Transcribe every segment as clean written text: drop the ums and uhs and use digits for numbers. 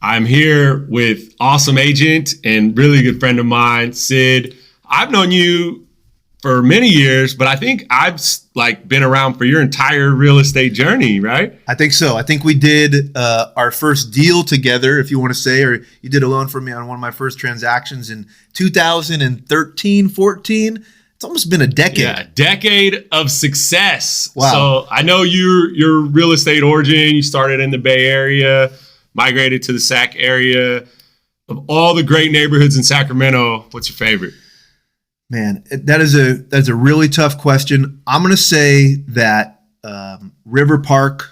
I'm here with awesome agent and really good friend of mine, Sid. I've known you for many years, but I think I've been around for your entire real estate journey, right? I think so. I think we did our first deal together, if you want to say, or you did a loan for me on one of my first transactions in 2013, 14. It's almost been a decade. Yeah, a decade of success. Wow. So I know your real estate origin. You started in the Bay Area, migrated to the Sac area. Of all the great neighborhoods in Sacramento, what's your favorite? Man, that's a really tough question. I'm going to say that River Park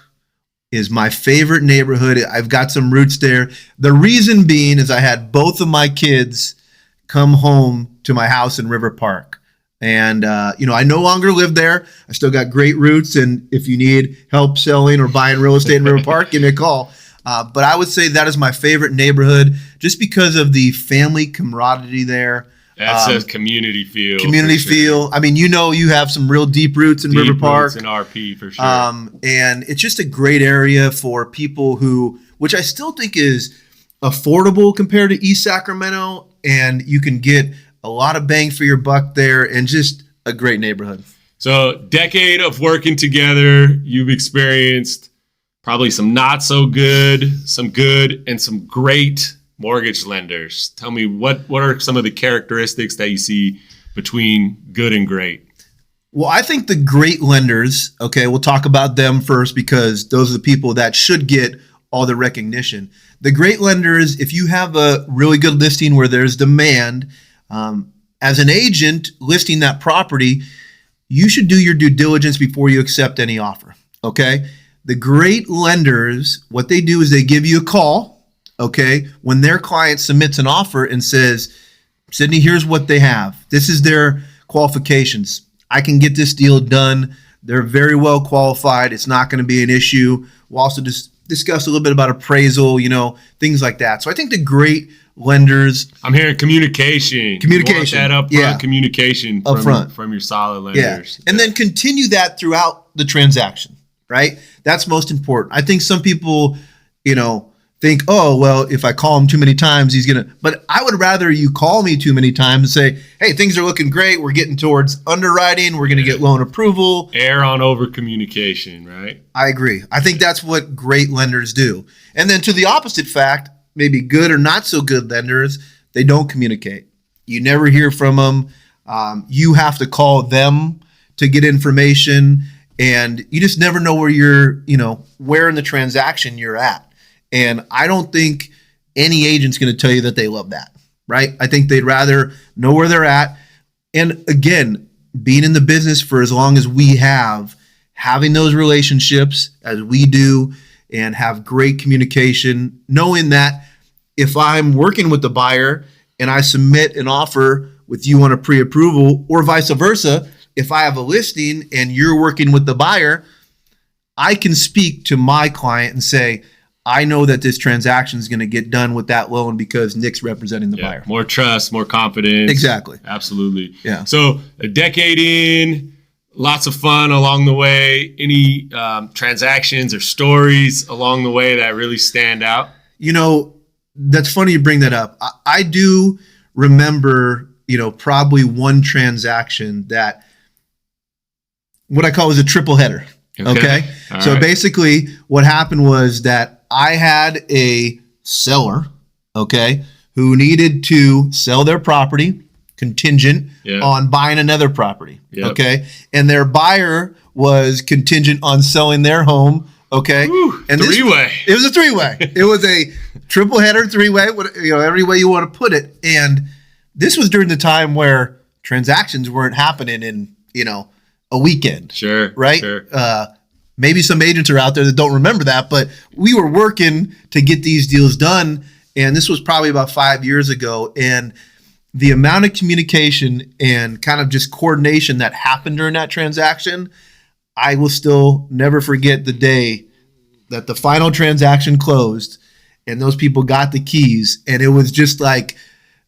is my favorite neighborhood. I've got some roots there. The reason being is I had both of my kids come home to my house in River Park. And, I no longer live there. I still got great roots. And if you need help selling or buying real estate in River Park, give me a call. But I would say that is my favorite neighborhood just because of the family camaraderie there. That's a community feel. Community feel. I mean, you have some real deep roots in River Park. Deep roots in RP for sure. And it's just a great area for people which I still think is affordable compared to East Sacramento. And you can get a lot of bang for your buck there and just a great neighborhood. So decade of working together, you've experienced probably some not so good, some good, and some great mortgage lenders. Tell me, what are some of the characteristics that you see between good and great? Well, I think the great lenders, okay, we'll talk about them first because those are the people that should get all the recognition. The great lenders, if you have a really good listing where there's demand, as an agent listing that property, you should do your due diligence before you accept any offer, okay? The great lenders, what they do is they give you a call, okay, when their client submits an offer and says, Sidney, here's what they have. This is their qualifications. I can get this deal done. They're very well qualified. It's not going to be an issue. We'll also discuss a little bit about appraisal, things like that. So I think the great lenders. I'm hearing communication. Communication. You want that upfront communication from your solid lenders. Yeah. And then continue that throughout the transaction, right? That's most important. I think some people, think, oh, well, if I call him too many times, he's going to. But I would rather you call me too many times and say, hey, things are looking great. We're getting towards underwriting. We're going to get loan approval. Err on over communication, right? I agree. I think that's what great lenders do. And then to the opposite fact, maybe good or not so good lenders, they don't communicate. You never hear from them. You have to call them to get information. And you just never know where in the transaction you're at. And I don't think any agent's going to tell you that they love that, right? I think they'd rather know where they're at. And again, being in the business for as long as we have, having those relationships as we do and have great communication, knowing that if I'm working with the buyer and I submit an offer with you on a pre-approval or vice versa, if I have a listing and you're working with the buyer, I can speak to my client and say, I know that this transaction is going to get done with that loan because Nick's representing the buyer. More trust, more confidence. Exactly. Absolutely. Yeah. So a decade in, lots of fun along the way. Any transactions or stories along the way that really stand out? That's funny you bring that up. I do remember, probably one transaction that what I call was a triple header. Okay. So right. Basically what happened was that I had a seller, okay, who needed to sell their property contingent on buying another property. Yep. Okay. And their buyer was contingent on selling their home. Okay. Ooh, and three-way. It was a three-way. It was a triple header three-way, every way you want to put it. And this was during the time where transactions weren't happening in, a weekend. Sure. Right. Sure. Maybe some agents are out there that don't remember that, but we were working to get these deals done. And this was probably about 5 years ago. And the amount of communication and kind of just coordination that happened during that transaction, I will still never forget the day that the final transaction closed and those people got the keys. And it was just like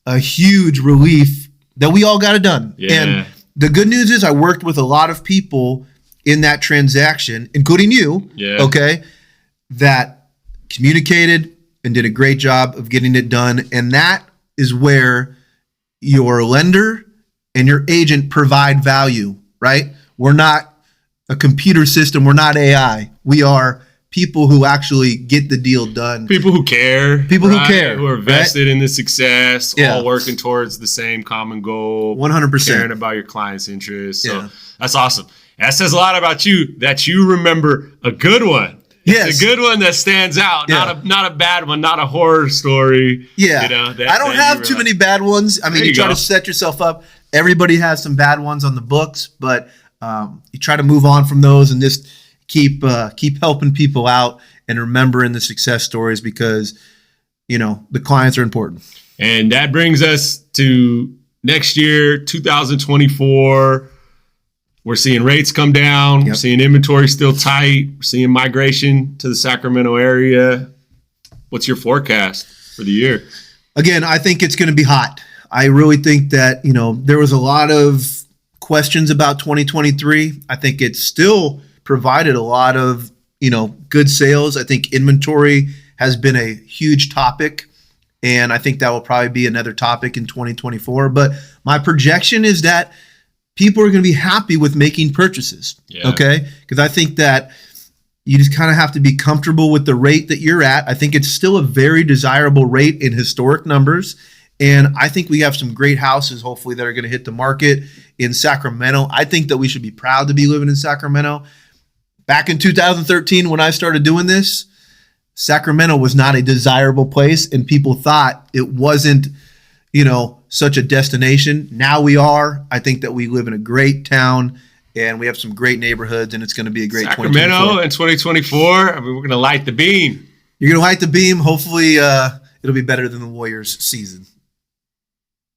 a huge relief that we all got it done. Yeah. And the good news is I worked with a lot of people in that transaction, including you, okay, that communicated, and did a great job of getting it done. And that is where your lender and your agent provide value, right? We're not a computer system. We're not AI. We are people who actually get the deal done. People who care. People right? who care. Who are vested in the success, Yeah. all working towards the same common goal. 100%. Caring about your client's interests. So Yeah. that's awesome. That says a lot about you, that you remember a good one. Yes. It's a good one that stands out, Yeah. not a bad one, not a horror story. Yeah. You know, I don't have too many bad ones. I mean, There you you try go. to set yourself up. Everybody has some bad ones on the books, but you try to move on from those and just keep helping people out and remembering the success stories, because, you know, the clients are important. And that brings us to next year, 2024. We're seeing rates come down. Yep. We're seeing inventory still tight. We're seeing migration to the Sacramento area. What's your forecast for the year? Again, I think it's going to be hot. I really think that, you know, there was a lot of questions about 2023. I think it still provided a lot of, you know, good sales. I think inventory has been a huge topic, and I think that will probably be another topic in 2024. But my projection is that people are going to be happy with making purchases. Yeah. Okay. Because I think that you just kind of have to be comfortable with the rate that you're at. I think it's still a very desirable rate in historic numbers. And I think we have some great houses, hopefully, that are going to hit the market in Sacramento. I think that we should be proud to be living in Sacramento. Back in 2013, when I started doing this, Sacramento was not a desirable place, and people thought it wasn't, you know, such a destination. Now we are. I think that we live in a great town, and we have some great neighborhoods, and it's going to be a great Sacramento in 2024. I mean, we're going to light the beam. You're going to light the beam. Hopefully, it'll be better than the Warriors season.